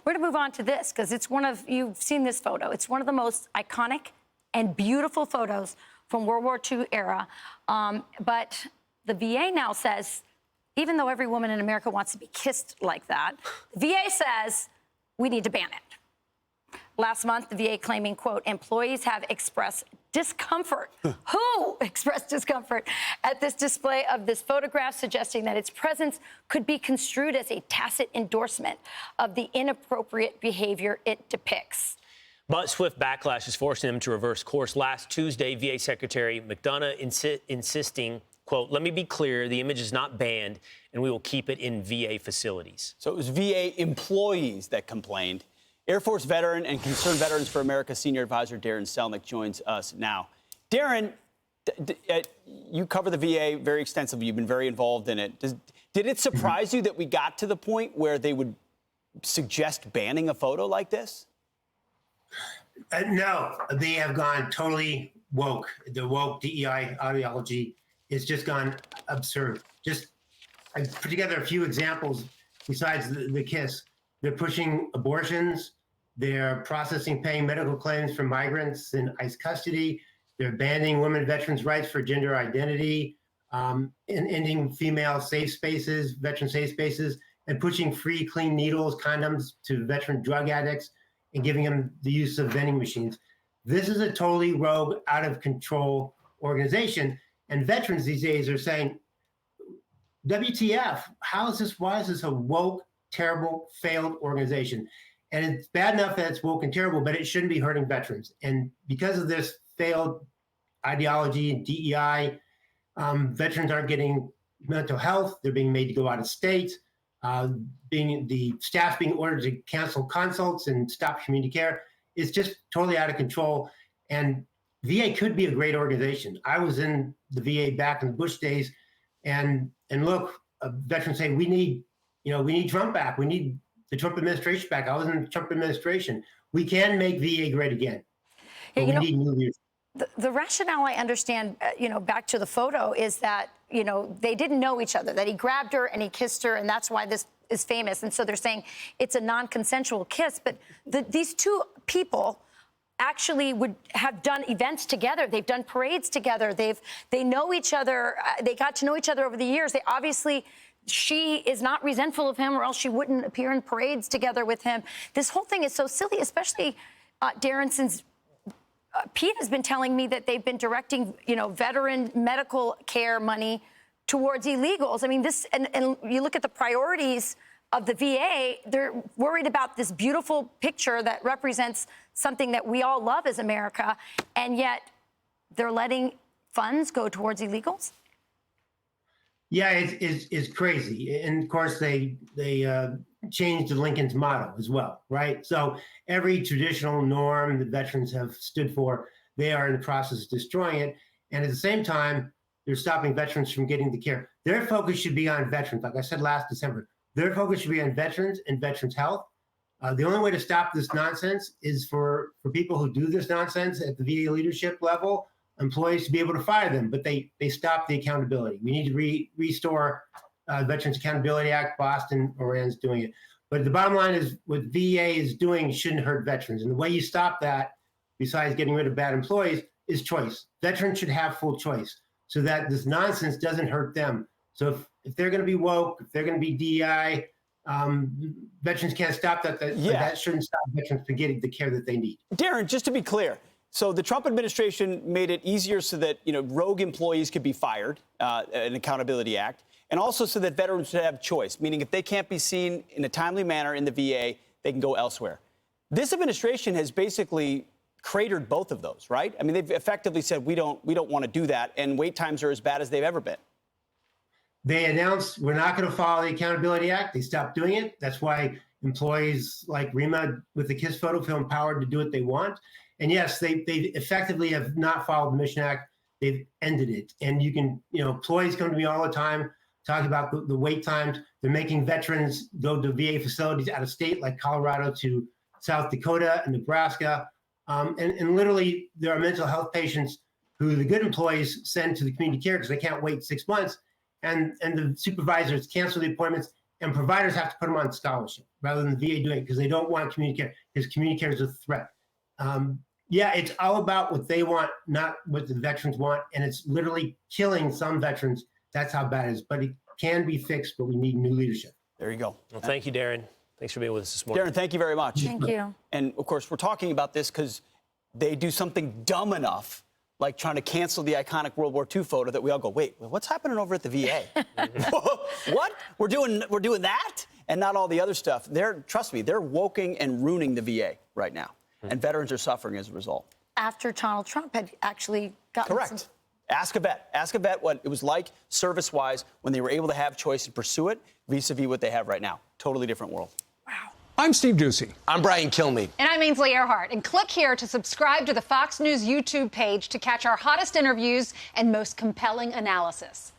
We're going to move on to this because it's you've seen this photo. It's one of the most iconic and beautiful photos from World War II era. But the VA now says, even though every woman in America wants to be kissed like that, the VA says we need to ban it. Last month, the VA claiming, quote, employees have expressed discomfort. Who expressed discomfort at this display of this photograph, suggesting that its presence could be construed as a tacit endorsement of the inappropriate behavior it depicts. But swift backlash is forcing them to reverse course. Last Tuesday, VA Secretary McDonough insisting, quote, let me be clear, the image is not banned, and we will keep it in VA facilities. So it was VA employees that complained. Air Force veteran and Concerned Veterans for America senior advisor Darin Selnick joins us now. Darin, you cover the VA very extensively. You've been very involved in it. Did it surprise you that we got to the point where they would suggest banning a photo like this? No, they have gone totally woke. The woke DEI ideology has just gone absurd. I put together a few examples besides the kiss. They're pushing abortions. They're processing paying medical claims for migrants in ICE custody. They're banning women veterans' rights for gender identity, and ending female safe spaces, veteran safe spaces, and pushing free clean needles, condoms to veteran drug addicts, and giving them the use of vending machines. This is a totally rogue, out of control organization. And veterans these days are saying, WTF, why is this a woke, terrible, failed organization? And it's bad enough that it's woke and terrible, but it shouldn't be hurting veterans. And because of this failed ideology and DEI, veterans aren't getting mental health. They're being made to go out of state. The staff being ordered to cancel consults and stop community care. It's just totally out of control. And VA could be a great organization. I was in the VA back in the Bush days, and look, veterans say we need Trump back. We need the Trump administration back. I was in the Trump administration. We can make VA great again. But we need new leaders. The rationale I understand, back to the photo, is that, they didn't know each other, that he grabbed her and he kissed her, and that's why this is famous. And so they're saying it's a non-consensual kiss. But these two people actually would have done events together. They've done parades together. They know each other. They got to know each other over the years. They obviously, she is not resentful of him, or else she wouldn't appear in parades together with him. This whole thing is so silly, especially Darin, since Pete has been telling me that they've been directing, veteran medical care money towards illegals. I mean, and you look at the priorities of the VA, they're worried about this beautiful picture that represents something that we all love as America, and yet they're letting funds go towards illegals? Yeah, it's crazy. And of course, they changed Lincoln's motto as well, right? So every traditional norm that veterans have stood for, they are in the process of destroying it. And at the same time, they're stopping veterans from getting the care. Their focus should be on veterans. Like I said last December, their focus should be on veterans and veterans' health. The only way to stop this nonsense is for people who do this nonsense at the VA leadership level, employees, to be able to fire them, but they stop the accountability. We need to restore Veterans Accountability Act. Boston, Iran's doing it. But the bottom line is what VA is doing shouldn't hurt veterans. And the way you stop that, besides getting rid of bad employees, is choice. Veterans should have full choice so that this nonsense doesn't hurt them. So if they're going to be woke, if they're going to be DEI, veterans can't stop that. That shouldn't stop veterans from getting the care that they need. Darin, just to be clear, so the Trump administration made it easier so that, rogue employees could be fired, an Accountability Act, and also so that veterans would have choice, meaning if they can't be seen in a timely manner in the VA, they can go elsewhere. This administration has basically cratered both of those, right? I mean, they've effectively said we don't want to do that, and wait times are as bad as they've ever been. They announced we're not going to follow the Accountability Act. They stopped doing it. That's why employees like Rima with the KISS photo feel empowered to do what they want. And yes, they effectively have not followed the Mission Act. They've ended it. And you can, employees come to me all the time talking about the wait times. They're making veterans go to VA facilities out of state, like Colorado to South Dakota and Nebraska. And literally, there are mental health patients who the good employees send to the community care because they can't wait 6 months. And the supervisors cancel the appointments and providers have to put them on scholarship rather than the VA doing it because they don't want community care, because community care is a threat. Yeah, it's all about what they want, not what the veterans want, and it's literally killing some veterans. That's how bad it is. But it can be fixed, but we need new leadership. There you go. Well, thank you, Darin. Thanks for being with us this morning. Darin, thank you very much. Thank you. And of course, we're talking about this because they do something dumb enough, like trying to cancel the iconic World War II photo, that we all go, wait, what's happening over at the VA? What? We're doing that? And not all the other stuff. Trust me, they're woking and ruining the VA right now. And veterans are suffering as a result. After Donald Trump had actually gotten Correct. Ask a vet. Ask a vet what it was like service-wise when they were able to have choice and pursue it vis-a-vis what they have right now. Totally different world. Wow. I'm Steve Doocy. I'm Brian Kilmeade. And I'm Ainsley Earhart. And click here to subscribe to the Fox News YouTube page to catch our hottest interviews and most compelling analysis.